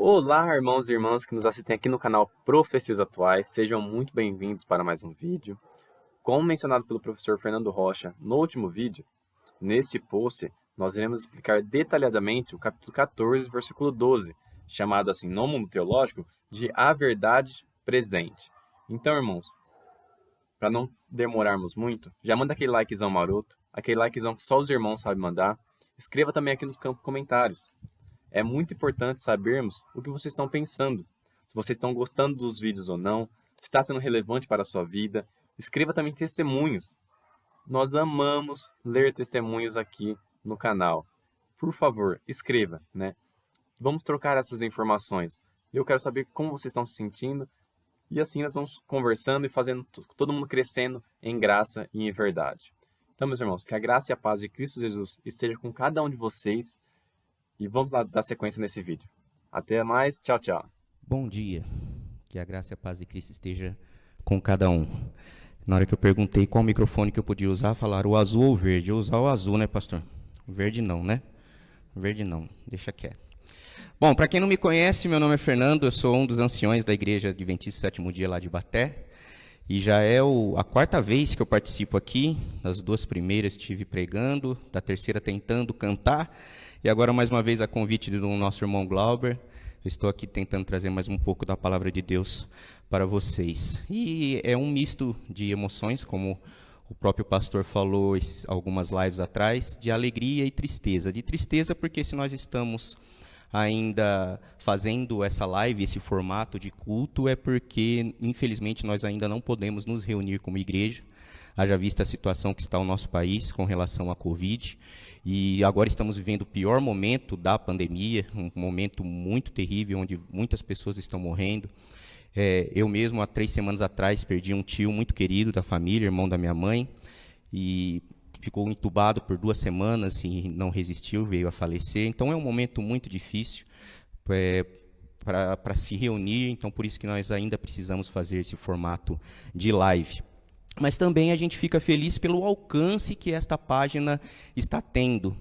Olá, irmãos e irmãs que nos assistem aqui no canal Profecias Atuais, sejam muito bem-vindos para mais um vídeo. Como mencionado pelo professor Fernando Rocha no último vídeo, neste post nós iremos explicar detalhadamente o capítulo 14, versículo 12, chamado assim no mundo teológico de A Verdade Presente. Então, irmãos, para não demorarmos muito, já manda aquele likezão maroto, aquele likezão que só os irmãos sabem mandar. Escreva também aqui nos campos comentários. É muito importante sabermos o que vocês estão pensando, se vocês estão gostando dos vídeos ou não, se está sendo relevante para a sua vida. Escreva também testemunhos. Nós amamos ler testemunhos aqui no canal. Por favor, escreva, né? Vamos trocar essas informações. Eu quero saber como vocês estão se sentindo e assim nós vamos conversando e fazendo todo mundo crescendo em graça e em verdade. Então, meus irmãos, que a graça e a paz de Cristo Jesus esteja com cada um de vocês. E vamos lá dar sequência nesse vídeo. Até mais, tchau, tchau. Bom dia, que a graça e a paz de Cristo esteja com cada um. Na hora que eu perguntei qual microfone que eu podia usar, falaram o azul ou o verde. Eu usar o azul, né, pastor? O verde não, né? O verde não, deixa quieto. Bom, para quem não me conhece, meu nome é Fernando, eu sou um dos anciões da Igreja Adventista Sétimo Dia lá de Baté. E já é a quarta vez que eu participo aqui. Das duas primeiras estive pregando, da terceira tentando cantar. E agora, mais uma vez, a convite do nosso irmão Glauber, eu estou aqui tentando trazer mais um pouco da palavra de Deus para vocês. E é um misto de emoções, como o próprio pastor falou algumas lives atrás, de alegria e tristeza. De tristeza porque se nós estamos ainda fazendo essa live, esse formato de culto, é porque, infelizmente, nós ainda não podemos nos reunir como igreja, haja vista a situação que está o nosso país com relação à Covid. E agora estamos vivendo o pior momento da pandemia, um momento muito terrível, onde muitas pessoas estão morrendo. Eu mesmo, há 3 semanas atrás, perdi um tio muito querido da família, irmão da minha mãe, e ficou entubado por 2 semanas e não resistiu, veio a falecer. Então é um momento muito difícil para se reunir, então por isso que nós ainda precisamos fazer esse formato de live. Mas também a gente fica feliz pelo alcance que esta página está tendo.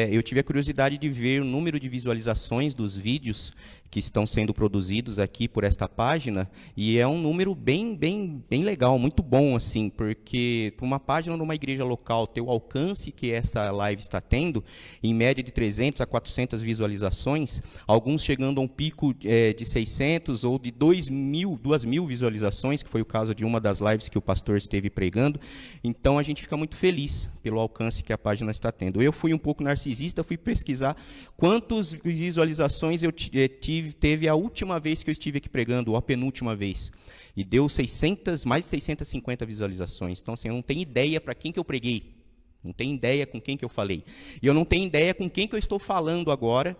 Eu tive a curiosidade de ver o número de visualizações dos vídeos que estão sendo produzidos aqui por esta página, e é um número bem legal, muito bom, assim, porque para uma página de uma igreja local ter o alcance que esta live está tendo, em média de 300 a 400 visualizações, alguns chegando a um pico de 600 ou de 2.000 visualizações, que foi o caso de uma das lives que o pastor esteve pregando. Então a gente fica muito feliz pelo alcance que a página está tendo. Eu fui um pouco narcisista, fui pesquisar quantas visualizações eu teve a última vez que eu estive aqui pregando, ou a penúltima vez, e deu mais de 650 visualizações. Então, assim, eu não tenho ideia para quem que eu preguei, não tenho ideia com quem que eu falei, e eu não tenho ideia com quem que eu estou falando agora.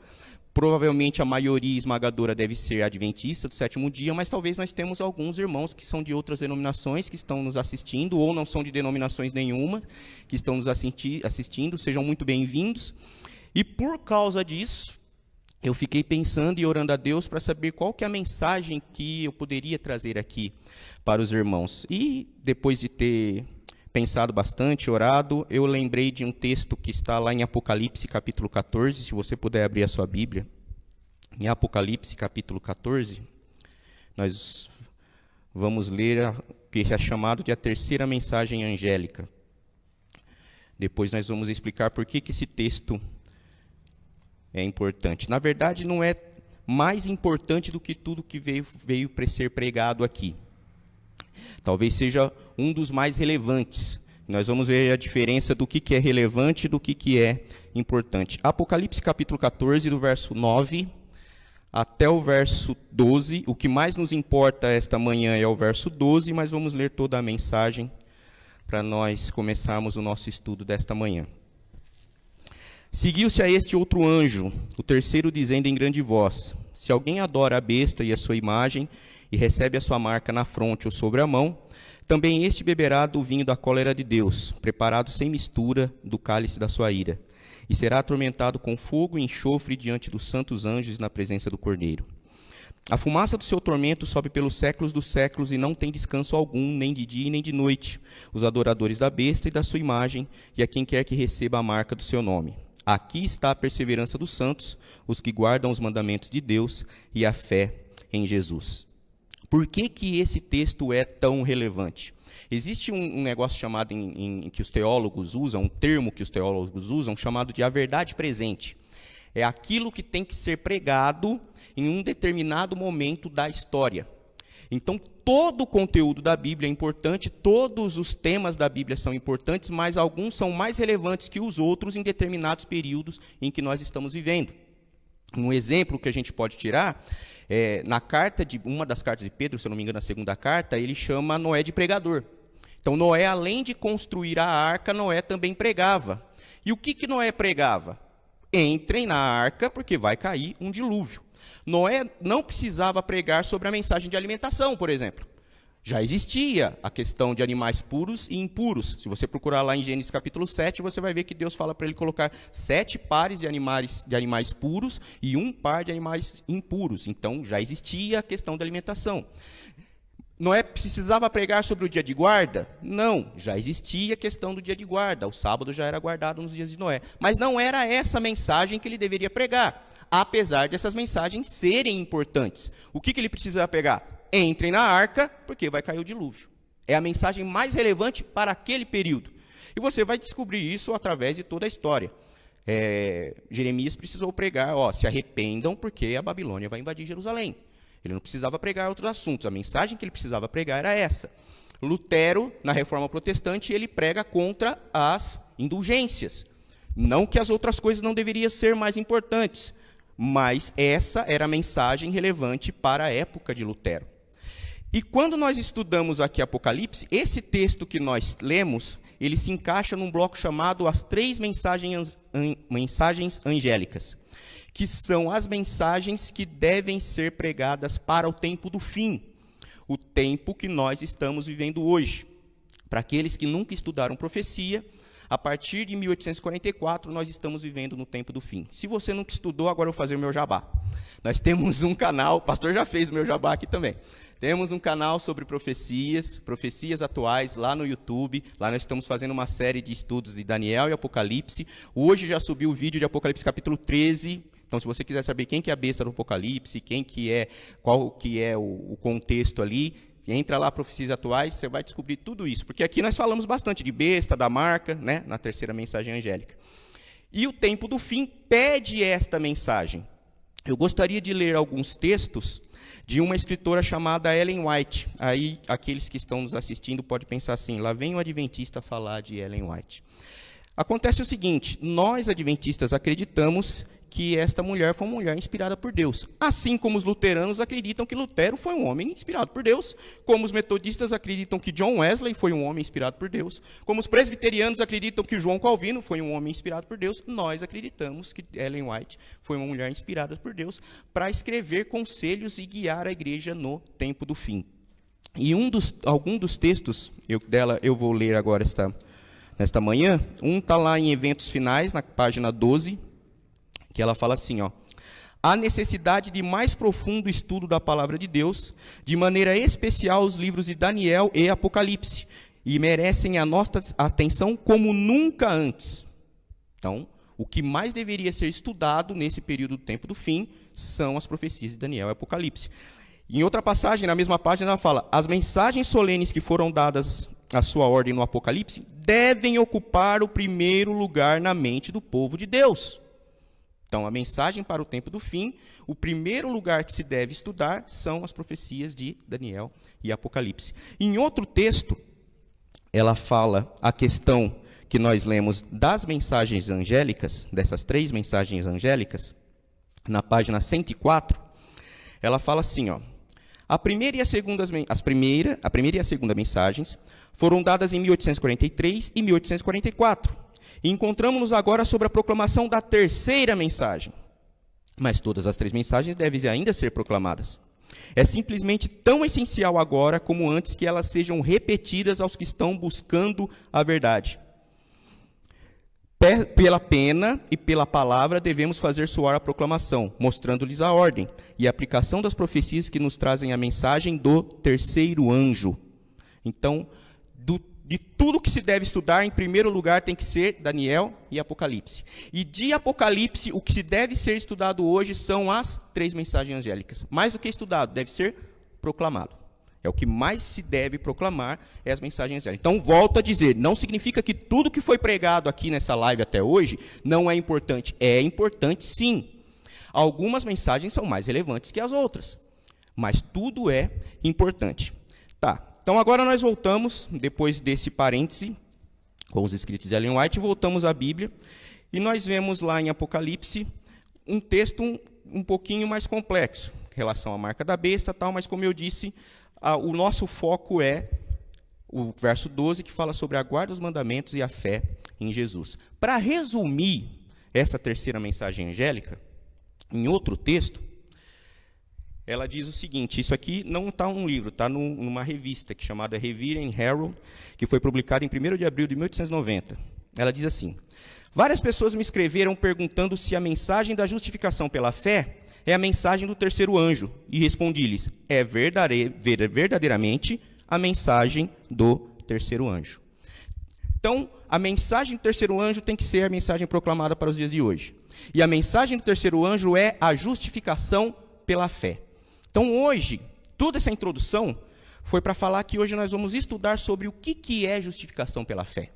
Provavelmente a maioria esmagadora deve ser adventista do sétimo dia, mas talvez nós temos alguns irmãos que são de outras denominações, que estão nos assistindo, ou não são de denominações nenhuma, que estão nos assistindo, sejam muito bem-vindos. E por causa disso, eu fiquei pensando e orando a Deus para saber qual que é a mensagem que eu poderia trazer aqui para os irmãos. E depois de ter pensado bastante, orado, eu lembrei de um texto que está lá em Apocalipse, capítulo 14, se você puder abrir a sua Bíblia. Em Apocalipse, capítulo 14, nós vamos ler o que é chamado de a terceira mensagem angélica. Depois nós vamos explicar por que esse texto é importante. Na verdade, não é mais importante do que tudo que veio para ser pregado aqui. Talvez seja um dos mais relevantes. Nós vamos ver a diferença do que é relevante e do que é importante. Apocalipse capítulo 14, do verso 9 até o verso 12. O que mais nos importa esta manhã é o verso 12, mas vamos ler toda a mensagem para nós começarmos o nosso estudo desta manhã. Seguiu-se a este outro anjo, o terceiro, dizendo em grande voz: se alguém adora a besta e a sua imagem, e recebe a sua marca na fronte ou sobre a mão, também este beberá do vinho da cólera de Deus, preparado sem mistura do cálice da sua ira, e será atormentado com fogo e enxofre diante dos santos anjos na presença do Cordeiro. A fumaça do seu tormento sobe pelos séculos dos séculos e não tem descanso algum, nem de dia nem de noite, os adoradores da besta e da sua imagem, e a quem quer que receba a marca do seu nome. aqui está a perseverança dos santos, os que guardam os mandamentos de Deus e a fé em Jesus. Por que que esse texto é tão relevante? Existe um negócio chamado, que os teólogos usam, um termo que os teólogos usam, chamado de a verdade presente. É aquilo que tem que ser pregado em um determinado momento da história. Então, todo o conteúdo da Bíblia é importante, todos os temas da Bíblia são importantes, mas alguns são mais relevantes que os outros em determinados períodos em que nós estamos vivendo. Um exemplo que a gente pode tirar é na uma das cartas de Pedro, se eu não me engano, na segunda carta, ele chama Noé de pregador. Então, Noé, além de construir a arca, Noé também pregava. E o que Noé pregava? Entrem na arca, porque vai cair um dilúvio. Noé não precisava pregar sobre a mensagem de alimentação, por exemplo. Já existia a questão de animais puros e impuros. Se você procurar lá em Gênesis capítulo 7, você vai ver que Deus fala para ele colocar 7 pares de animais puros e 1 par de animais impuros. Então, já existia a questão da alimentação. Noé precisava pregar sobre o dia de guarda? Não, já existia a questão do dia de guarda. O sábado já era guardado nos dias de Noé. Mas não era essa mensagem que ele deveria pregar, apesar dessas mensagens serem importantes. O que ele precisava pregar? Entrem na arca, porque vai cair o dilúvio. É a mensagem mais relevante para aquele período. E você vai descobrir isso através de toda a história. Jeremias precisou pregar, se arrependam, porque a Babilônia vai invadir Jerusalém. Ele não precisava pregar outros assuntos, a mensagem que ele precisava pregar era essa. Lutero, na Reforma Protestante, ele prega contra as indulgências. Não que as outras coisas não deveriam ser mais importantes, mas essa era a mensagem relevante para a época de Lutero. E quando nós estudamos aqui Apocalipse, esse texto que nós lemos, ele se encaixa num bloco chamado as 3 mensagens angélicas, que são as mensagens que devem ser pregadas para o tempo do fim, o tempo que nós estamos vivendo hoje. Para aqueles que nunca estudaram profecia, a partir de 1844, nós estamos vivendo no tempo do fim. Se você nunca estudou, agora eu vou fazer o meu jabá. Nós temos um canal, o pastor já fez o meu jabá aqui também. Temos um canal sobre profecias atuais, lá no YouTube. Lá nós estamos fazendo uma série de estudos de Daniel e Apocalipse. Hoje já subiu o vídeo de Apocalipse capítulo 13. Então, se você quiser saber quem que é a besta do Apocalipse, qual que é o contexto ali, entra lá, Profecias Atuais, você vai descobrir tudo isso. Porque aqui nós falamos bastante de besta, da marca, né, na terceira mensagem angélica. E o tempo do fim pede esta mensagem. Eu gostaria de ler alguns textos de uma escritora chamada Ellen White. Aí, aqueles que estão nos assistindo podem pensar assim, lá vem o adventista falar de Ellen White. Acontece o seguinte, nós adventistas acreditamos que esta mulher foi uma mulher inspirada por Deus. Assim como os luteranos acreditam que Lutero foi um homem inspirado por Deus, como os metodistas acreditam que John Wesley foi um homem inspirado por Deus, como os presbiterianos acreditam que João Calvino foi um homem inspirado por Deus, nós acreditamos que Ellen White foi uma mulher inspirada por Deus para escrever conselhos e guiar a igreja no tempo do fim. E algum dos textos dela eu vou ler agora nesta manhã. Um está lá em Eventos Finais, na página 12, que ela fala assim, há necessidade de mais profundo estudo da palavra de Deus, de maneira especial os livros de Daniel e Apocalipse, e merecem a nossa atenção como nunca antes. Então, o que mais deveria ser estudado nesse período do tempo do fim são as profecias de Daniel e Apocalipse. Em outra passagem, na mesma página, ela fala, as mensagens solenes que foram dadas à sua ordem no Apocalipse devem ocupar o primeiro lugar na mente do povo de Deus. Então, a mensagem para o tempo do fim, o primeiro lugar que se deve estudar são as profecias de Daniel e Apocalipse. Em outro texto, ela fala a questão que nós lemos das mensagens angélicas, dessas 3 mensagens angélicas, na página 104, ela fala assim, a primeira e a segunda mensagens foram dadas em 1843 e 1844. E encontramos-nos agora sobre a proclamação da terceira mensagem. Mas todas as 3 mensagens devem ainda ser proclamadas. É simplesmente tão essencial agora como antes que elas sejam repetidas aos que estão buscando a verdade. Pela pena e pela palavra devemos fazer soar a proclamação, mostrando-lhes a ordem e a aplicação das profecias que nos trazem a mensagem do terceiro anjo. Então, de tudo que se deve estudar, em primeiro lugar tem que ser Daniel e Apocalipse. E de Apocalipse, o que se deve ser estudado hoje são as 3 mensagens angélicas. Mais do que estudado, deve ser proclamado. É o que mais se deve proclamar, é as mensagens angélicas. Então, volto a dizer, não significa que tudo que foi pregado aqui nessa live até hoje não é importante. É importante, sim. Algumas mensagens são mais relevantes que as outras, mas tudo é importante. Tá. Então, agora nós voltamos, depois desse parêntese, com os escritos de Ellen White, voltamos à Bíblia, e nós vemos lá em Apocalipse um texto um pouquinho mais complexo, em relação à marca da besta, tal, mas como eu disse, o nosso foco é o verso 12, que fala sobre a guarda dos mandamentos e a fé em Jesus. Para resumir essa terceira mensagem angélica, em outro texto, ela diz o seguinte, isso aqui não está num livro, está numa revista chamada Revere and Herald, que foi publicada em 1º de abril de 1890. Ela diz assim: várias pessoas me escreveram perguntando se a mensagem da justificação pela fé é a mensagem do terceiro anjo, e respondi-lhes, é verdadeiramente a mensagem do terceiro anjo. Então, a mensagem do terceiro anjo tem que ser a mensagem proclamada para os dias de hoje. E a mensagem do terceiro anjo é a justificação pela fé. Então, hoje, toda essa introdução foi para falar que hoje nós vamos estudar sobre o que é justificação pela fé.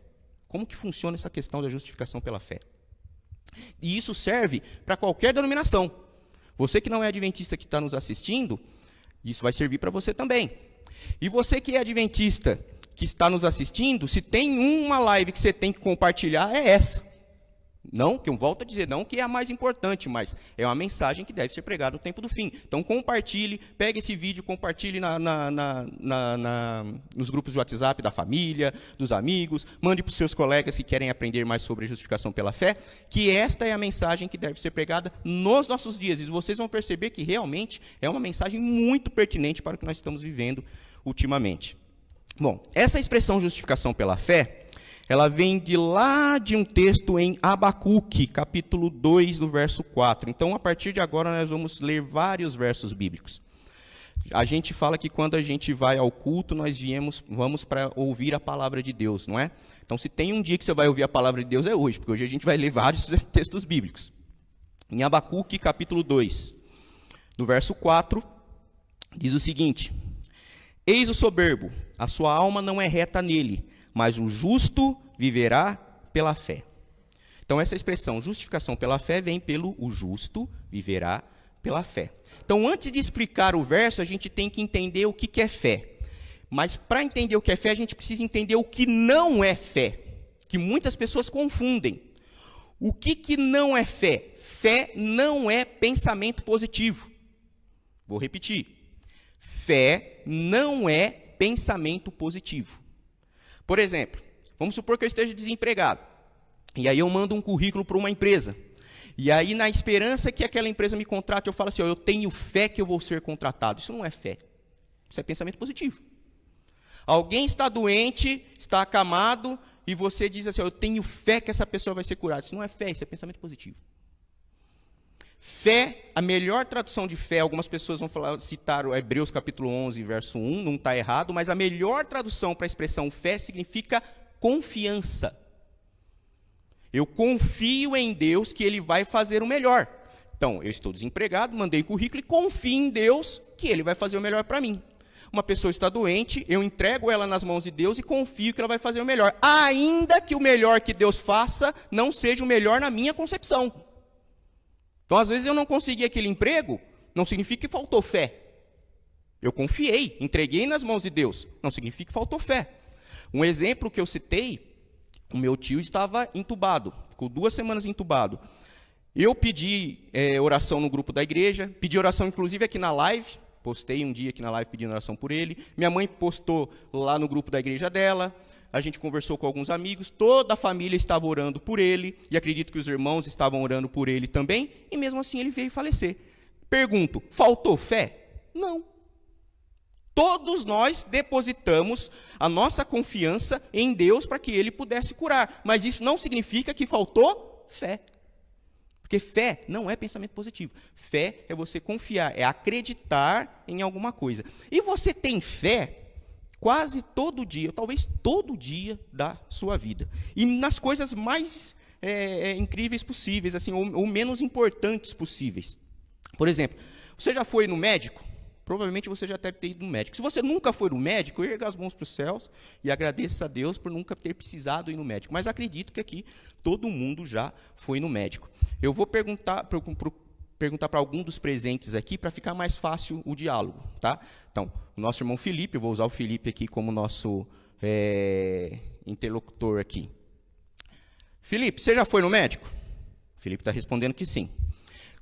Como que funciona essa questão da justificação pela fé. E isso serve para qualquer denominação. Você que não é adventista que está nos assistindo, isso vai servir para você também. E você que é adventista que está nos assistindo, se tem uma live que você tem que compartilhar, é essa. Não, que eu volto a dizer, não que é a mais importante, mas é uma mensagem que deve ser pregada no tempo do fim. Então compartilhe, pegue esse vídeo, compartilhe nos grupos de WhatsApp da família, dos amigos, mande para os seus colegas que querem aprender mais sobre a justificação pela fé, que esta é a mensagem que deve ser pregada nos nossos dias. E vocês vão perceber que realmente é uma mensagem muito pertinente para o que nós estamos vivendo ultimamente. Bom, essa expressão justificação pela fé, ela vem de lá de um texto em Abacuque, capítulo 2, no verso 4. Então, a partir de agora, nós vamos ler vários versos bíblicos. A gente fala que quando a gente vai ao culto, nós vamos para ouvir a palavra de Deus, não é? Então, se tem um dia que você vai ouvir a palavra de Deus, é hoje, porque hoje a gente vai ler vários textos bíblicos. Em Abacuque, capítulo 2, no verso 4, diz o seguinte: eis o soberbo, a sua alma não é reta nele, mas o justo viverá pela fé. Então, essa expressão, justificação pela fé, vem pelo o justo viverá pela fé. Então, antes de explicar o verso, a gente tem que entender o que é fé. Mas, para entender o que é fé, a gente precisa entender o que não é fé, que muitas pessoas confundem. O que não é fé? Fé não é pensamento positivo. Vou repetir. Fé não é pensamento positivo. Por exemplo, vamos supor que eu esteja desempregado, e aí eu mando um currículo para uma empresa, e aí na esperança que aquela empresa me contrate, eu falo assim, eu tenho fé que eu vou ser contratado. Isso não é fé, isso é pensamento positivo. Alguém está doente, está acamado, e você diz assim, eu tenho fé que essa pessoa vai ser curada. Isso não é fé, isso é pensamento positivo. Fé, a melhor tradução de fé, algumas pessoas vão citar o Hebreus capítulo 11, verso 1, não está errado, mas a melhor tradução para a expressão fé significa confiança. Eu confio em Deus que Ele vai fazer o melhor. Então, eu estou desempregado, mandei currículo e confio em Deus que Ele vai fazer o melhor para mim. Uma pessoa está doente, eu entrego ela nas mãos de Deus e confio que ela vai fazer o melhor. Ainda que o melhor que Deus faça não seja o melhor na minha concepção. Então, às vezes, eu não consegui aquele emprego, não significa que faltou fé. Eu confiei, entreguei nas mãos de Deus, não significa que faltou fé. Um exemplo que eu citei, o meu tio estava entubado, ficou 2 semanas entubado. Eu pedi oração no grupo da igreja, pedi oração inclusive aqui na live, postei um dia aqui na live pedindo oração por ele. Minha mãe postou lá no grupo da igreja dela. A gente conversou com alguns amigos, toda a família estava orando por ele, e acredito que os irmãos estavam orando por ele também, e mesmo assim ele veio falecer. Pergunto, faltou fé? Não. Todos nós depositamos a nossa confiança em Deus para que Ele pudesse curar, mas isso não significa que faltou fé. Porque fé não é pensamento positivo. Fé é você confiar, é acreditar em alguma coisa. E você tem fé quase todo dia, talvez todo dia da sua vida. E nas coisas mais incríveis possíveis, assim, ou menos importantes possíveis. Por exemplo, você já foi no médico? Provavelmente você já deve ter ido no médico. Se você nunca foi no médico, erga as mãos para os céus e agradeça a Deus por nunca ter precisado ir no médico. Mas acredito que aqui todo mundo já foi no médico. Eu vou perguntar para algum dos presentes aqui para ficar mais fácil o diálogo. Tá? Então, o nosso irmão Felipe, eu vou usar o Felipe aqui como nosso interlocutor aqui. Felipe, você já foi no médico? O Felipe está respondendo que sim.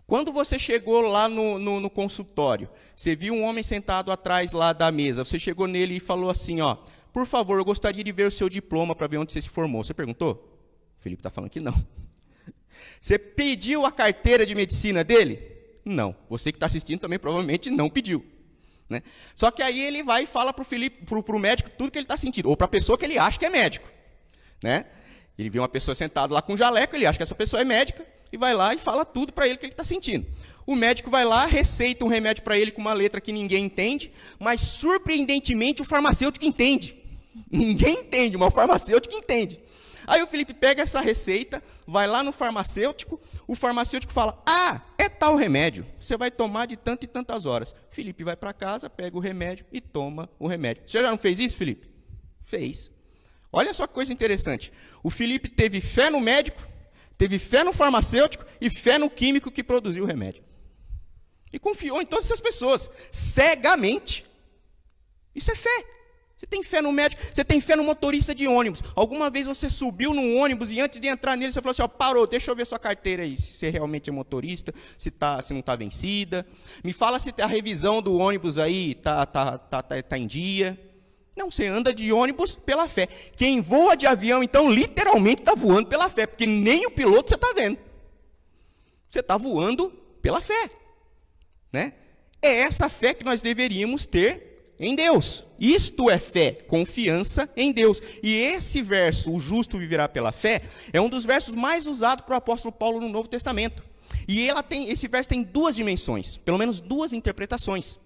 Quando você chegou lá no consultório, você viu um homem sentado atrás lá da mesa, você chegou nele e falou assim, ó, por favor, eu gostaria de ver o seu diploma para ver onde você se formou. Você perguntou? O Felipe está falando que não. Você pediu a carteira de medicina dele? Não. Você que está assistindo também provavelmente não pediu. Né? Só que aí ele vai e fala para o médico tudo que ele está sentindo, ou para a pessoa que ele acha que é médico. Né? Ele vê uma pessoa sentada lá com um jaleco, ele acha que essa pessoa é médica, e vai lá e fala tudo para ele que ele está sentindo. O médico vai lá, receita um remédio para ele com uma letra que ninguém entende, mas, surpreendentemente, o farmacêutico entende. Ninguém entende, mas o farmacêutico entende. Aí o Felipe pega essa receita, vai lá no farmacêutico, o farmacêutico fala, é tal remédio, você vai tomar de tantas e tantas horas. Felipe vai para casa, pega o remédio e toma o remédio. Você já não fez isso, Felipe? Fez. Olha só que coisa interessante. O Felipe teve fé no médico, teve fé no farmacêutico e fé no químico que produziu o remédio. E confiou em todas essas pessoas, cegamente. Isso é fé. Você tem fé no médico, você tem fé no motorista de ônibus. Alguma vez você subiu num ônibus e antes de entrar nele, você falou assim, parou, deixa eu ver sua carteira aí, se você realmente é motorista, se não está vencida. Me fala se a revisão do ônibus aí tá em dia. Não, você anda de ônibus pela fé. Quem voa de avião, então, literalmente está voando pela fé, porque nem o piloto você está vendo. Você está voando pela fé. Né? É essa fé que nós deveríamos ter em Deus. Isto é fé, confiança em Deus. E esse verso, o justo viverá pela fé, é um dos versos mais usados para o apóstolo Paulo no Novo Testamento. E esse verso tem duas dimensões, pelo menos duas interpretações.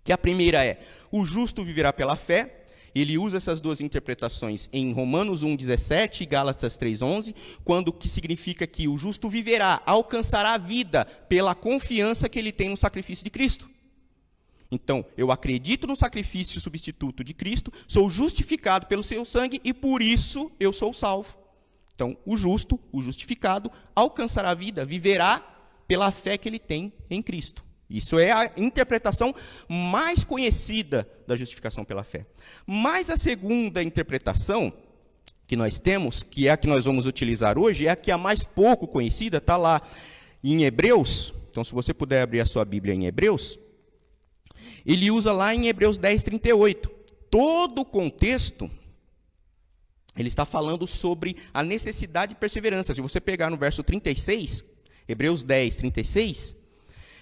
Que a primeira é, o justo viverá pela fé. Ele usa essas duas interpretações em Romanos 1,17 e Gálatas 3,11, que significa que o justo viverá, alcançará a vida pela confiança que ele tem no sacrifício de Cristo. Então, eu acredito no sacrifício substituto de Cristo, sou justificado pelo seu sangue e por isso eu sou salvo. Então, o justo, o justificado, alcançará a vida, viverá pela fé que ele tem em Cristo. Isso é a interpretação mais conhecida da justificação pela fé. Mas a segunda interpretação que nós temos, que é a que nós vamos utilizar hoje, é a que é a mais pouco conhecida, está lá em Hebreus. Então, se você puder abrir a sua Bíblia em Hebreus, ele usa lá em Hebreus 10:38. Todo o contexto, ele está falando sobre a necessidade de perseverança. Se você pegar no verso 36, Hebreus 10:36,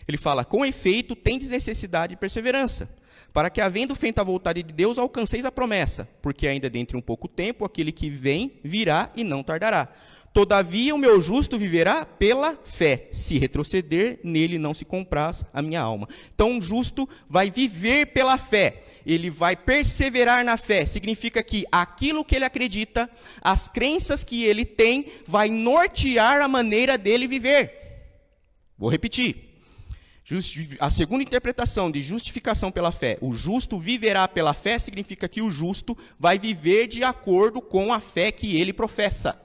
ele fala, com efeito, tendes necessidade de perseverança, para que, havendo feito a vontade de Deus, alcanceis a promessa, porque ainda dentro de um pouco tempo, aquele que vem, virá e não tardará. Todavia, o meu justo viverá pela fé. Se retroceder, nele não se compraz a minha alma. Então, o justo vai viver pela fé. Ele vai perseverar na fé. Significa que aquilo que ele acredita, as crenças que ele tem, vai nortear a maneira dele viver. Vou repetir. A segunda interpretação de justificação pela fé, o justo viverá pela fé, significa que o justo vai viver de acordo com a fé que ele professa.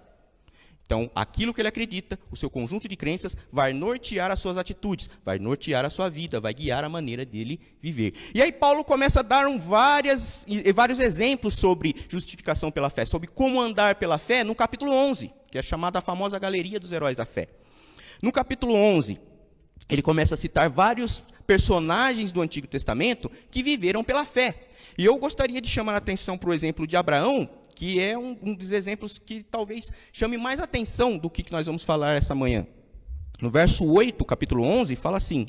Então, aquilo que ele acredita, o seu conjunto de crenças, vai nortear as suas atitudes, vai nortear a sua vida, vai guiar a maneira dele viver. E aí Paulo começa a dar vários exemplos sobre justificação pela fé, sobre como andar pela fé, no capítulo 11, que é chamada a famosa galeria dos heróis da fé. No capítulo 11, ele começa a citar vários personagens do Antigo Testamento que viveram pela fé. E eu gostaria de chamar a atenção para o exemplo de Abraão, que é um dos exemplos que talvez chame mais atenção do que nós vamos falar essa manhã. No verso 8, capítulo 11, fala assim,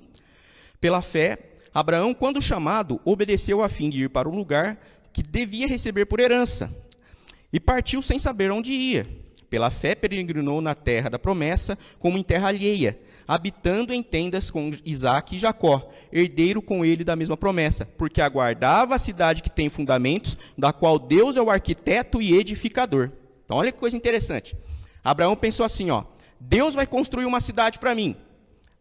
pela fé, Abraão, quando chamado, obedeceu a fim de ir para o lugar que devia receber por herança, e partiu sem saber onde ia. pela fé peregrinou na terra da promessa, como em terra alheia, habitando em tendas com Isaque e Jacó, herdeiro com ele da mesma promessa, porque aguardava a cidade que tem fundamentos, da qual Deus é o arquiteto e edificador. Então, olha que coisa interessante. Abraão pensou assim, Deus vai construir uma cidade para mim.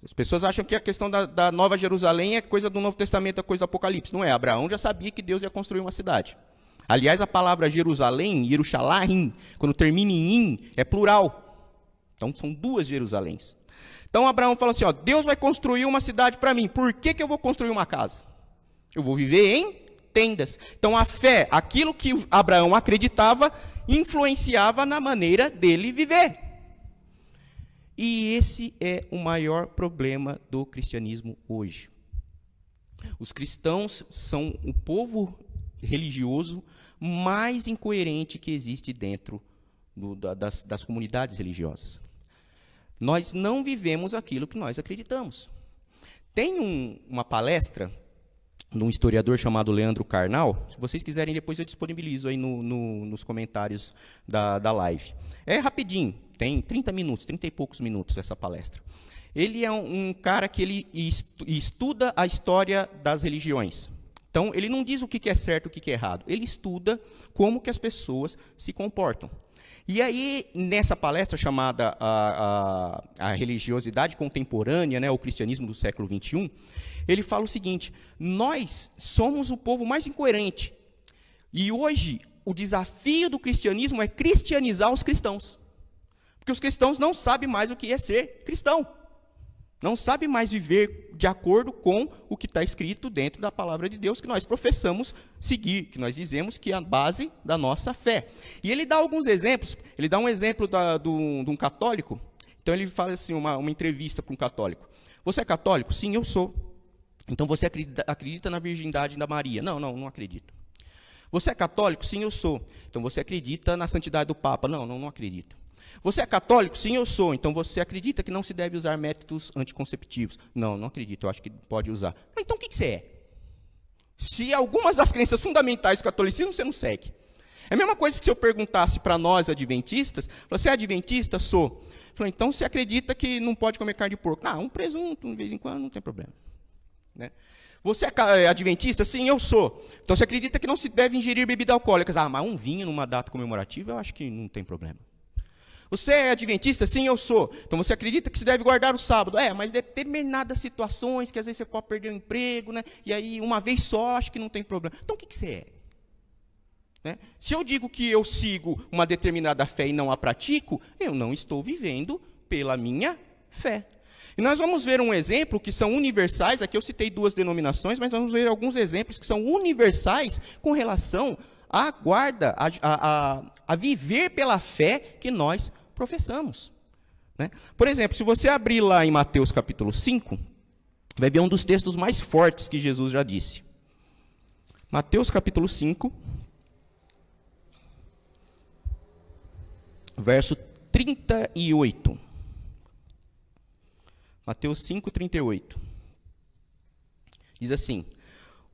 As pessoas acham que a questão da Nova Jerusalém é coisa do Novo Testamento, é coisa do Apocalipse. Não é. Abraão já sabia que Deus ia construir uma cidade. Aliás, a palavra Jerusalém, Yerushalayim, quando termina em in, é plural. Então, são duas Jerusaléns. Então, Abraão fala assim, Deus vai construir uma cidade para mim. Por que eu vou construir uma casa? Eu vou viver em tendas. Então, a fé, aquilo que Abraão acreditava, influenciava na maneira dele viver. E esse é o maior problema do cristianismo hoje. Os cristãos são o povo religioso mais incoerente que existe dentro das comunidades religiosas. Nós não vivemos aquilo que nós acreditamos. Tem uma palestra de um historiador chamado Leandro Carnal. Se vocês quiserem, depois eu disponibilizo aí nos comentários da live. É rapidinho, tem 30 minutos, 30 e poucos minutos essa palestra. Ele é um cara que ele estuda a história das religiões. Então, ele não diz o que é certo e o que é errado. Ele estuda como que as pessoas se comportam. E aí, nessa palestra chamada a Religiosidade Contemporânea, né, o Cristianismo do século XXI, ele fala o seguinte: nós somos o povo mais incoerente. E hoje, o desafio do cristianismo é cristianizar os cristãos. Porque os cristãos não sabem mais o que é ser cristão. Não sabem mais viver de acordo com o que está escrito dentro da palavra de Deus, que nós professamos seguir, que nós dizemos que é a base da nossa fé. E ele dá alguns exemplos. Ele dá um exemplo de um católico. Então, ele faz assim, uma entrevista para um católico. Você é católico? Sim, eu sou. Então, você acredita na virgindade da Maria? Não acredito. Você é católico? Sim, eu sou. Então, você acredita na santidade do Papa? Não acredito. Você é católico? Sim, eu sou. Então, você acredita que não se deve usar métodos anticonceptivos? Não acredito. Eu acho que pode usar. Então, o que você é? Se algumas das crenças fundamentais do catolicismo você não segue. É a mesma coisa que se eu perguntasse para nós, adventistas, você é adventista? Sou. Falei, então, você acredita que não pode comer carne de porco? Um presunto, de vez em quando, não tem problema. Né? Você é adventista? Sim, eu sou. Então, você acredita que não se deve ingerir bebidas alcoólicas? Mas um vinho numa data comemorativa, eu acho que não tem problema. Você é adventista? Sim, eu sou. Então, você acredita que se deve guardar o sábado? Mas deve ter determinadas situações que às vezes você pode perder o emprego, né? E aí, uma vez só, acho que não tem problema. Então, o que você é? Né? Se eu digo que eu sigo uma determinada fé e não a pratico, eu não estou vivendo pela minha fé. E nós vamos ver um exemplo que são universais. Aqui eu citei duas denominações, mas vamos ver alguns exemplos que são universais com relação à guarda, a viver pela fé que nós professamos. Né? Por exemplo, se você abrir lá em Mateus capítulo 5, vai ver um dos textos mais fortes que Jesus já disse. Mateus capítulo 5, verso 38. Mateus 5, 38. Diz assim: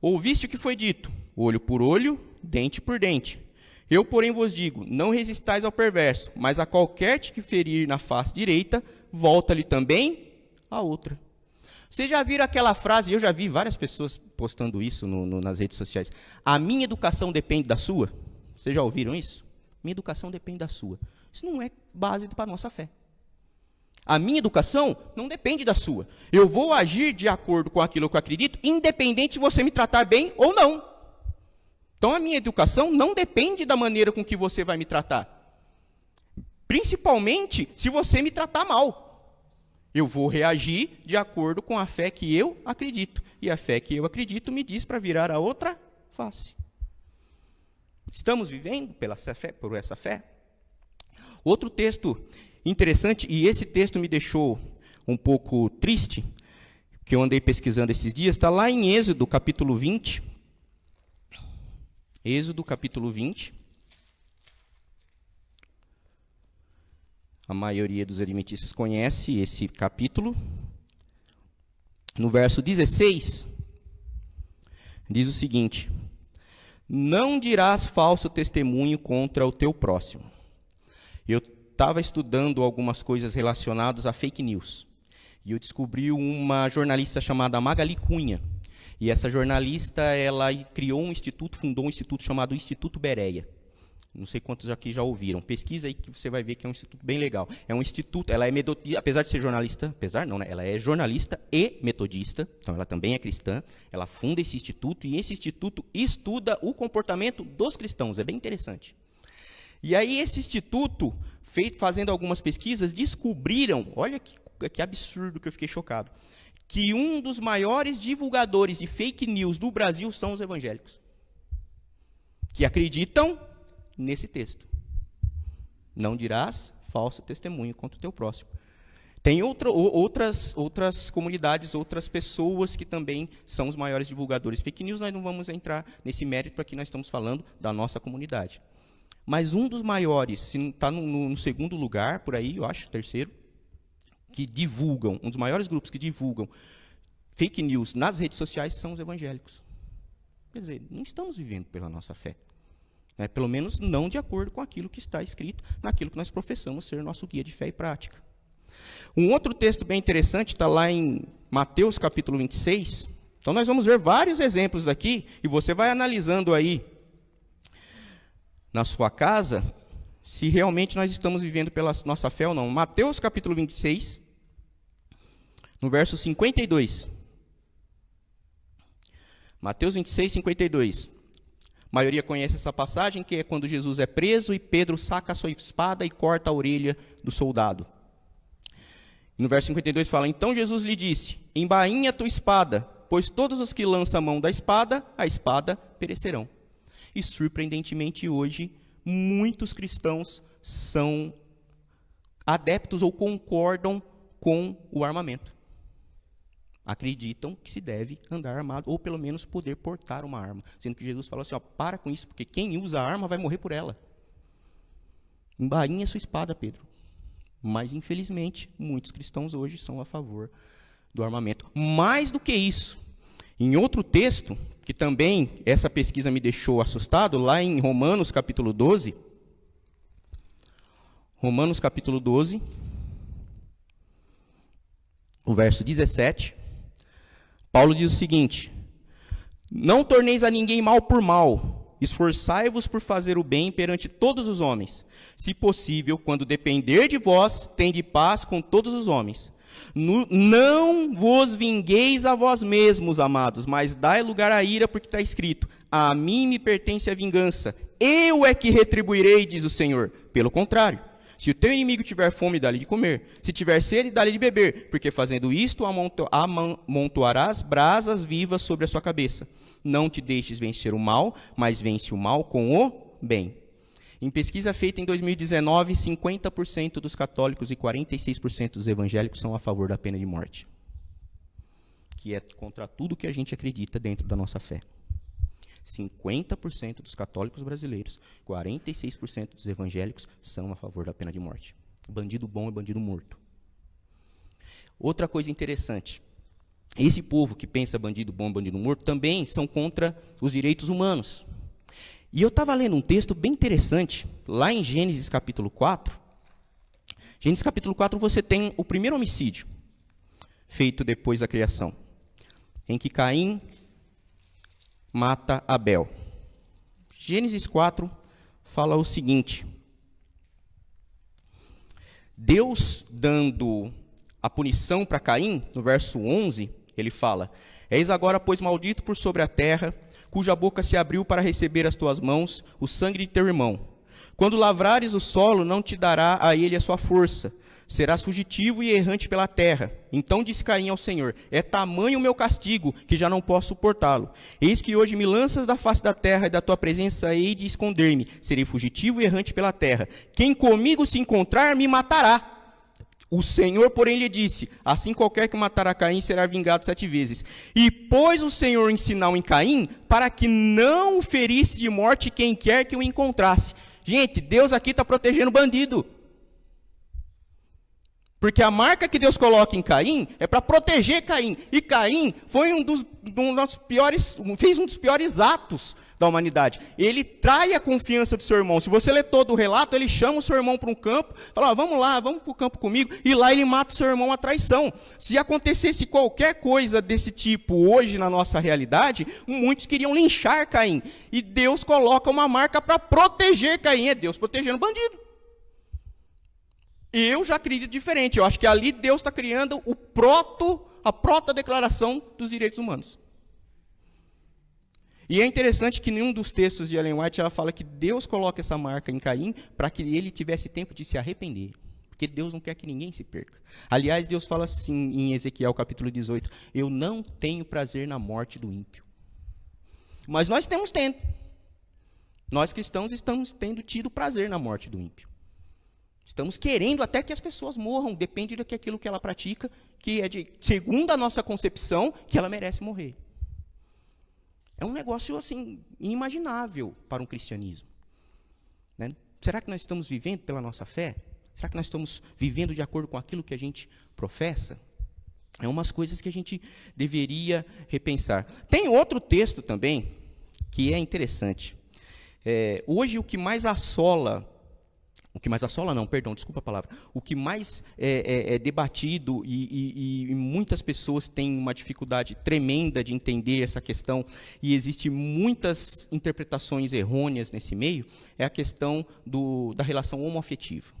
ouviste o que foi dito, olho por olho, dente por dente. Eu, porém, vos digo, não resistais ao perverso, mas a qualquer que ferir na face direita, volta-lhe também a outra. Vocês já viram aquela frase, eu já vi várias pessoas postando isso nas redes sociais, a minha educação depende da sua? Vocês já ouviram isso? Minha educação depende da sua. Isso não é base para a nossa fé. A minha educação não depende da sua. Eu vou agir de acordo com aquilo que eu acredito, independente de você me tratar bem ou não. Então, a minha educação não depende da maneira com que você vai me tratar. Principalmente se você me tratar mal. Eu vou reagir de acordo com a fé que eu acredito. E a fé que eu acredito me diz para virar a outra face. Estamos vivendo por essa fé? Outro texto interessante, e esse texto me deixou um pouco triste, que eu andei pesquisando esses dias, está lá em Êxodo, capítulo 20. Êxodo, capítulo 20. A maioria dos adventistas conhece esse capítulo. No verso 16, diz o seguinte: não dirás falso testemunho contra o teu próximo. estava estudando algumas coisas relacionadas a fake news. E eu descobri uma jornalista chamada Magali Cunha. E essa jornalista, ela criou um instituto, fundou um instituto chamado Instituto Bereia. Não sei quantos aqui já ouviram. Pesquisa aí que você vai ver que é um instituto bem legal. É um instituto, ela é metodista, apesar de ser jornalista, apesar não, né? Ela é jornalista e metodista, então ela também é cristã. Ela funda esse instituto e esse instituto estuda o comportamento dos cristãos. É bem interessante. E aí esse instituto, fazendo algumas pesquisas, descobriram, olha que absurdo que eu fiquei chocado, que um dos maiores divulgadores de fake news do Brasil são os evangélicos, que acreditam nesse texto. Não dirás falso testemunho contra o teu próximo. Tem outras comunidades, outras pessoas que também são os maiores divulgadores de fake news. Nós não vamos entrar nesse mérito, porque nós estamos falando da nossa comunidade. Mas um dos maiores, se não está no segundo lugar, por aí, eu acho, terceiro, que divulgam, um dos maiores grupos que divulgam fake news nas redes sociais são os evangélicos. Quer dizer, não estamos vivendo pela nossa fé. Né? Pelo menos não de acordo com aquilo que está escrito, naquilo que nós professamos ser nosso guia de fé e prática. Um outro texto bem interessante está lá em Mateus capítulo 26. Então nós vamos ver vários exemplos daqui, e você vai analisando aí na sua casa, se realmente nós estamos vivendo pela nossa fé ou não. Mateus capítulo 26, no verso 52. Mateus 26, 52. A maioria conhece essa passagem, que é quando Jesus é preso e Pedro saca a sua espada e corta a orelha do soldado. No verso 52 fala, então Jesus lhe disse, embainha a tua espada, pois todos os que lançam a mão da espada, a espada perecerão. E, surpreendentemente, hoje, muitos cristãos são adeptos ou concordam com o armamento. Acreditam que se deve andar armado, ou pelo menos poder portar uma arma. Sendo que Jesus falou assim, ó, para com isso, porque quem usa a arma vai morrer por ela. Embainha sua espada, Pedro. Mas, infelizmente, muitos cristãos hoje são a favor do armamento. Mais do que isso, em outro texto, que também essa pesquisa me deixou assustado, lá em Romanos capítulo 12, o verso 17, Paulo diz o seguinte, não torneis a ninguém mal por mal, esforçai-vos por fazer o bem perante todos os homens. Se possível, quando depender de vós, tende paz com todos os homens. Não vos vingueis a vós mesmos, amados, mas dai lugar à ira, porque está escrito, a mim me pertence a vingança, eu é que retribuirei, diz o Senhor. Pelo contrário, se o teu inimigo tiver fome, dá-lhe de comer, se tiver sede, dá-lhe de beber, porque fazendo isto, amontoarás brasas vivas sobre a sua cabeça. Não te deixes vencer o mal, mas vence o mal com o bem. Em pesquisa feita em 2019, 50% dos católicos e 46% dos evangélicos são a favor da pena de morte. Que é contra tudo que a gente acredita dentro da nossa fé. 50% dos católicos brasileiros, 46% dos evangélicos são a favor da pena de morte. Bandido bom é bandido morto. Outra coisa interessante, esse povo que pensa bandido bom, bandido morto, também são contra os direitos humanos. E eu estava lendo um texto bem interessante, lá em Gênesis capítulo 4. Gênesis capítulo 4 você tem o primeiro homicídio, feito depois da criação, em que Caim mata Abel. Gênesis 4 fala o seguinte, Deus dando a punição para Caim, no verso 11, ele fala, eis agora, pois, maldito por sobre a terra, cuja boca se abriu para receber as tuas mãos o sangue de teu irmão. Quando lavrares o solo, não te dará a ele a sua força. Serás fugitivo e errante pela terra. Então disse Caim ao Senhor, é tamanho o meu castigo, que já não posso suportá-lo. Eis que hoje me lanças da face da terra, e da tua presença hei de esconder-me. Serei fugitivo e errante pela terra. Quem comigo se encontrar, me matará. O Senhor, porém, lhe disse, assim qualquer que matar a Caim será vingado 7 vezes. E pôs o Senhor em sinal em Caim, para que não o ferisse de morte quem quer que o encontrasse. Gente, Deus aqui está protegendo o bandido. Porque a marca que Deus coloca em Caim é para proteger Caim. E Caim foi fez um dos piores atos da humanidade. Ele trai a confiança do seu irmão. Se você ler todo o relato, ele chama o seu irmão para um campo, fala, vamos lá, vamos para o campo comigo, e lá ele mata o seu irmão à traição. Se acontecesse qualquer coisa desse tipo hoje na nossa realidade, muitos queriam linchar Caim. E Deus coloca uma marca para proteger Caim, é Deus protegendo o bandido. Eu já acredito diferente, eu acho que ali Deus está criando a proto-declaração dos direitos humanos. E é interessante que em um dos textos de Ellen White, ela fala que Deus coloca essa marca em Caim para que ele tivesse tempo de se arrepender. Porque Deus não quer que ninguém se perca. Aliás, Deus fala assim em Ezequiel capítulo 18, eu não tenho prazer na morte do ímpio. Mas nós temos tendo. Nós cristãos estamos tendo tido prazer na morte do ímpio. Estamos querendo até que as pessoas morram, depende daquilo que ela pratica, que é segundo a nossa concepção, que ela merece morrer. É um negócio assim inimaginável para um cristianismo. Né? Será que nós estamos vivendo pela nossa fé? Será que nós estamos vivendo de acordo com aquilo que a gente professa? É umas coisas que a gente deveria repensar. Tem outro texto também que é interessante. Hoje o que mais assola o que mais é debatido e muitas pessoas têm uma dificuldade tremenda de entender essa questão, e existem muitas interpretações errôneas nesse meio, é a questão da relação homoafetiva,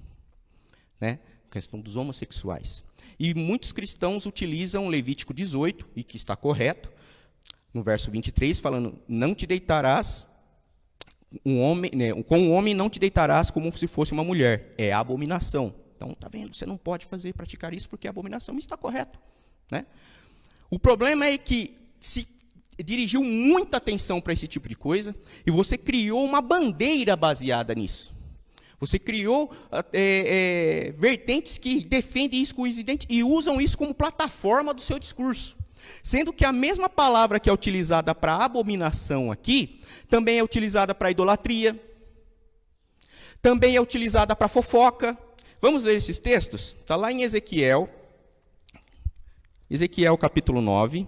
né? A questão dos homossexuais. E muitos cristãos utilizam Levítico 18, e que está correto, no verso 23, falando, não te deitarás com um homem não te deitarás como se fosse uma mulher. É abominação. Então, está vendo? Você não pode praticar isso porque é abominação. Isso está correto. Né? O problema é que se dirigiu muita atenção para esse tipo de coisa e você criou uma bandeira baseada nisso. Você criou vertentes que defendem isso com os identes e usam isso como plataforma do seu discurso. Sendo que a mesma palavra que é utilizada para abominação aqui, também é utilizada para idolatria, também é utilizada para fofoca. Vamos ler esses textos? Está lá em Ezequiel capítulo 9.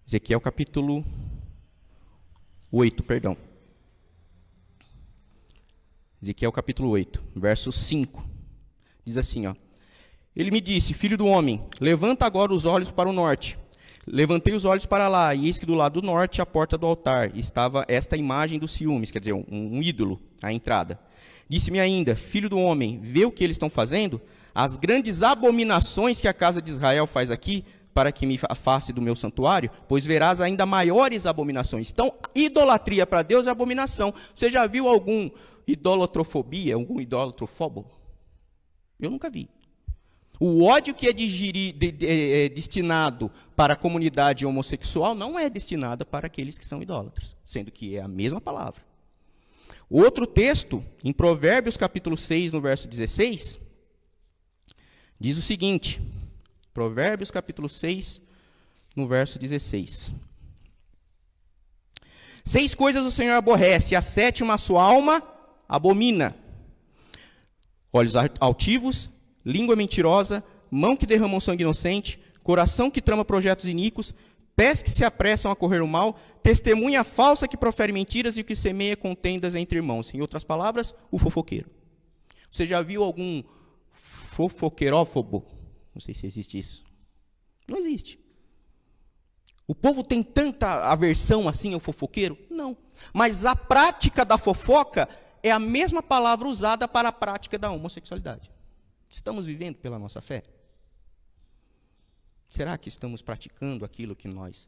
Ezequiel capítulo 8, perdão. Ezequiel capítulo 8, verso 5. Diz assim, ó. Ele me disse, filho do homem, levanta agora os olhos para o norte. Levantei os olhos para lá, e eis que do lado do norte, à porta do altar, estava esta imagem dos ciúmes, quer dizer, um ídolo, à entrada. Disse-me ainda, filho do homem, vê o que eles estão fazendo? As grandes abominações que a casa de Israel faz aqui, para que me afaste do meu santuário, pois verás ainda maiores abominações. Então, idolatria para Deus é abominação. Você já viu algum idolatrofobia, algum idolatrofobo? Eu nunca vi. O ódio que é destinado para a comunidade homossexual não é destinado para aqueles que são idólatras, sendo que é a mesma palavra. Outro texto, em Provérbios capítulo 6, no verso 16, diz o seguinte, Provérbios capítulo 6, no verso 16. 6 coisas o Senhor aborrece, a 7ª a sua alma abomina. Olhos altivos, língua mentirosa, mão que derrama sangue inocente, coração que trama projetos iníquos, pés que se apressam a correr o mal, testemunha falsa que profere mentiras e que semeia contendas entre irmãos. Em outras palavras, o fofoqueiro. Você já viu algum fofoqueirófobo? Não sei se existe isso. Não existe. O povo tem tanta aversão assim ao fofoqueiro? Não. Mas a prática da fofoca é a mesma palavra usada para a prática da homossexualidade. Estamos vivendo pela nossa fé? Será que estamos praticando aquilo que nós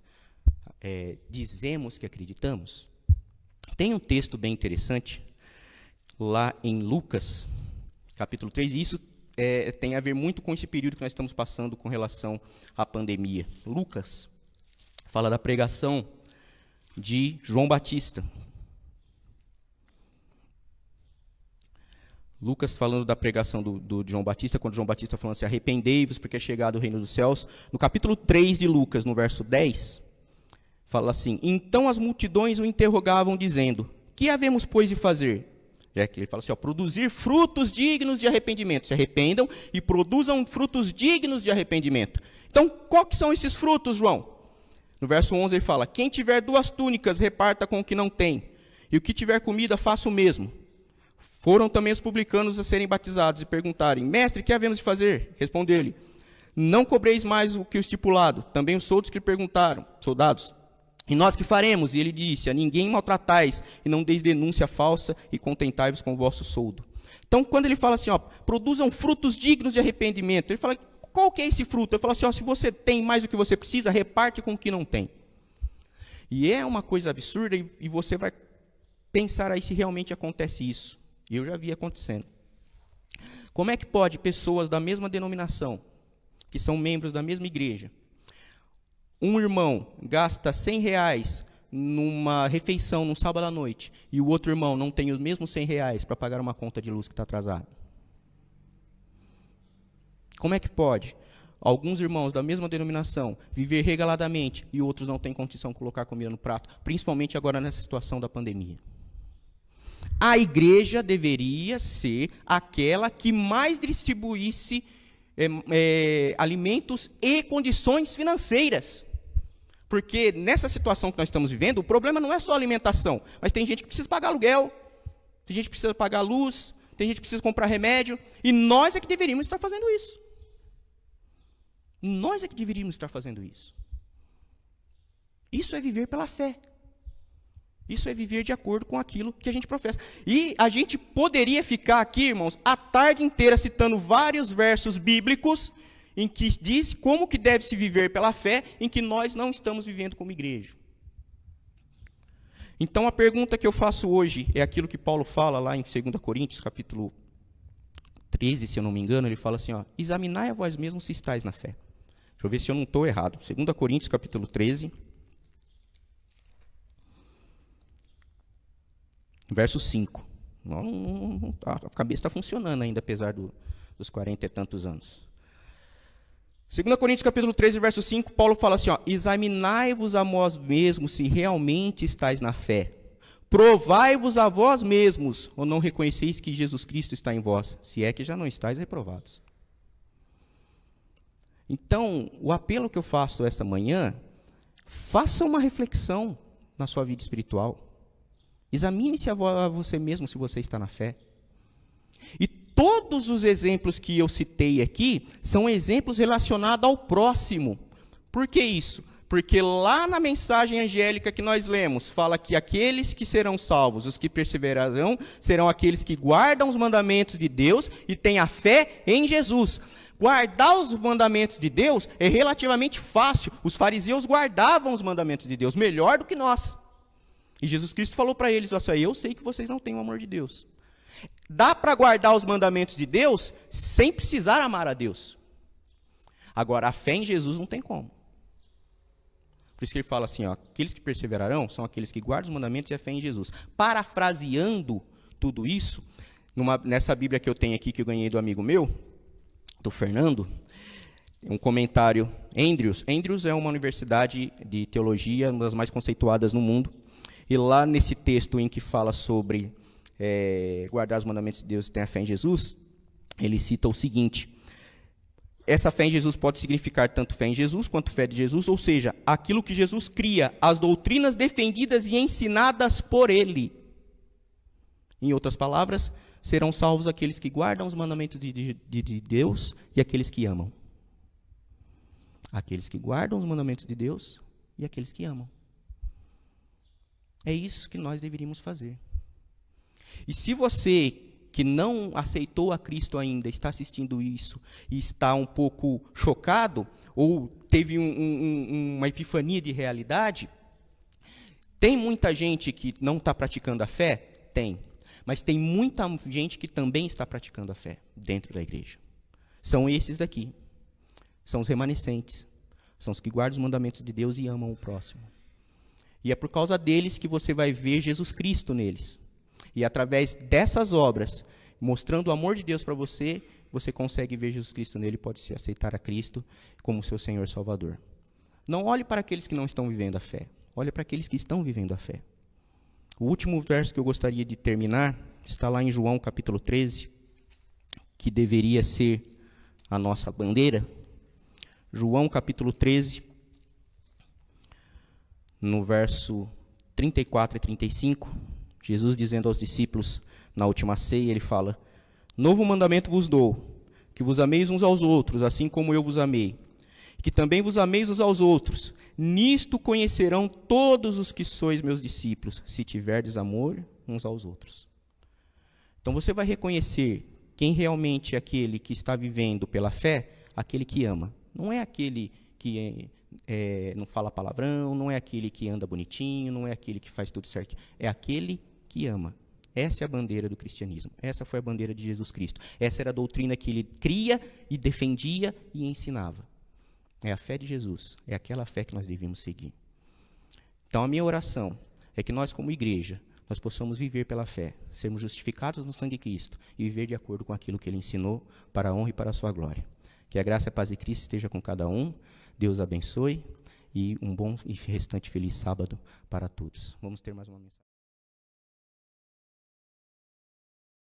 dizemos que acreditamos? Tem um texto bem interessante, lá em Lucas, capítulo 3, e isso tem a ver muito com esse período que nós estamos passando com relação à pandemia. Lucas fala da pregação de João Batista. Lucas falando da pregação do João Batista, quando João Batista falando assim, arrependei-vos porque é chegado o reino dos céus. No capítulo 3 de Lucas, no verso 10, fala assim, então as multidões o interrogavam dizendo, que havemos, pois, de fazer? É que ele fala assim, produzir frutos dignos de arrependimento. Se arrependam e produzam frutos dignos de arrependimento. Então, qual que são esses frutos, João? No verso 11 ele fala, quem tiver 2 túnicas, reparta com o que não tem, e o que tiver comida, faça o mesmo. Foram também os publicanos a serem batizados e perguntarem, mestre, que havemos de fazer? Respondeu-lhe, não cobreis mais o que o estipulado. Também os soldados que perguntaram, soldados, e nós que faremos? E ele disse, a ninguém maltratais, e não deis denúncia falsa, e contentai-vos com o vosso soldo. Então, quando ele fala assim, produzam frutos dignos de arrependimento, ele fala, qual que é esse fruto? Ele fala assim, se você tem mais do que você precisa, reparte com o que não tem. E é uma coisa absurda, e você vai pensar aí se realmente acontece isso. E eu já vi acontecendo. Como é que pode pessoas da mesma denominação, que são membros da mesma igreja, um irmão gasta R$100 numa refeição no sábado à noite, e o outro irmão não tem os mesmos R$100 para pagar uma conta de luz que está atrasada? Como é que pode alguns irmãos da mesma denominação viver regaladamente e outros não têm condição de colocar comida no prato, principalmente agora nessa situação da pandemia? A igreja deveria ser aquela que mais distribuísse alimentos e condições financeiras. Porque nessa situação que nós estamos vivendo, o problema não é só alimentação, mas tem gente que precisa pagar aluguel, tem gente que precisa pagar luz, tem gente que precisa comprar remédio, e nós é que deveríamos estar fazendo isso. Nós é que deveríamos estar fazendo isso. Isso é viver pela fé. Isso é viver de acordo com aquilo que a gente professa. E a gente poderia ficar aqui, irmãos, a tarde inteira citando vários versos bíblicos em que diz como que deve se viver pela fé, em que nós não estamos vivendo como igreja. Então a pergunta que eu faço hoje é aquilo que Paulo fala lá em 2 Coríntios, capítulo 13, se eu não me engano, ele fala assim, examinai a vós mesmos se estáis na fé. Deixa eu ver se eu não estou errado. 2 Coríntios, capítulo 13, verso 5. A cabeça está funcionando ainda, apesar dos 40 e tantos anos. 2 Coríntios, capítulo 13, verso 5, Paulo fala assim, examinai-vos a vós mesmos se realmente estáis na fé. Provai-vos a vós mesmos, ou não reconheceis que Jesus Cristo está em vós, se é que já não estáis reprovados. Então, o apelo que eu faço esta manhã, faça uma reflexão na sua vida espiritual. Examine-se a você mesmo se você está na fé. E todos os exemplos que eu citei aqui são exemplos relacionados ao próximo. Por que isso? Porque lá na mensagem angélica que nós lemos, fala que aqueles que serão salvos, os que perseverarão, serão aqueles que guardam os mandamentos de Deus e têm a fé em Jesus. Guardar os mandamentos de Deus é relativamente fácil. Os fariseus guardavam os mandamentos de Deus melhor do que nós. E Jesus Cristo falou para eles, eu sei que vocês não têm o amor de Deus. Dá para guardar os mandamentos de Deus sem precisar amar a Deus. Agora, a fé em Jesus não tem como. Por isso que ele fala assim, aqueles que perseverarão são aqueles que guardam os mandamentos e a fé em Jesus. Parafraseando tudo isso, nessa Bíblia que eu tenho aqui, que eu ganhei do amigo meu, do Fernando, um comentário, Andrews. Andrews é uma universidade de teologia, uma das mais conceituadas no mundo. E lá nesse texto em que fala sobre guardar os mandamentos de Deus e ter a fé em Jesus, ele cita o seguinte, essa fé em Jesus pode significar tanto fé em Jesus quanto fé de Jesus, ou seja, aquilo que Jesus cria, as doutrinas defendidas e ensinadas por ele. Em outras palavras, serão salvos aqueles que guardam os mandamentos de Deus e aqueles que amam. Aqueles que guardam os mandamentos de Deus e aqueles que amam. É isso que nós deveríamos fazer. E se você que não aceitou a Cristo ainda está assistindo isso e está um pouco chocado, ou teve uma epifania de realidade, tem muita gente que não está praticando a fé? Tem. Mas tem muita gente que também está praticando a fé dentro da igreja. São esses daqui. São os remanescentes. São os que guardam os mandamentos de Deus e amam o próximo. E é por causa deles que você vai ver Jesus Cristo neles. E através dessas obras, mostrando o amor de Deus para você, você consegue ver Jesus Cristo nele e pode se aceitar a Cristo como seu Senhor e Salvador. Não olhe para aqueles que não estão vivendo a fé. Olhe para aqueles que estão vivendo a fé. O último verso que eu gostaria de terminar está lá em João capítulo 13, que deveria ser a nossa bandeira. João capítulo 13, no verso 34 e 35, Jesus dizendo aos discípulos na última ceia, ele fala: novo mandamento vos dou, que vos ameis uns aos outros, assim como eu vos amei, que também vos ameis uns aos outros. Nisto conhecerão todos os que sois meus discípulos, se tiverdes amor uns aos outros. Então você vai reconhecer quem realmente é aquele que está vivendo pela fé, aquele que ama. Não é aquele que não fala palavrão, não é aquele que anda bonitinho, não é aquele que faz tudo certo. É aquele que ama. Essa é a bandeira do cristianismo. Essa foi a bandeira de Jesus Cristo. Essa era a doutrina que ele cria e defendia e ensinava. É a fé de Jesus. É aquela fé que nós devemos seguir. Então, a minha oração é que nós, como igreja, nós possamos viver pela fé, sermos justificados no sangue de Cristo e viver de acordo com aquilo que ele ensinou para a honra e para a sua glória. Que a graça e a paz de Cristo esteja com cada um. Deus abençoe e um bom e restante feliz sábado para todos. Vamos ter mais uma mensagem.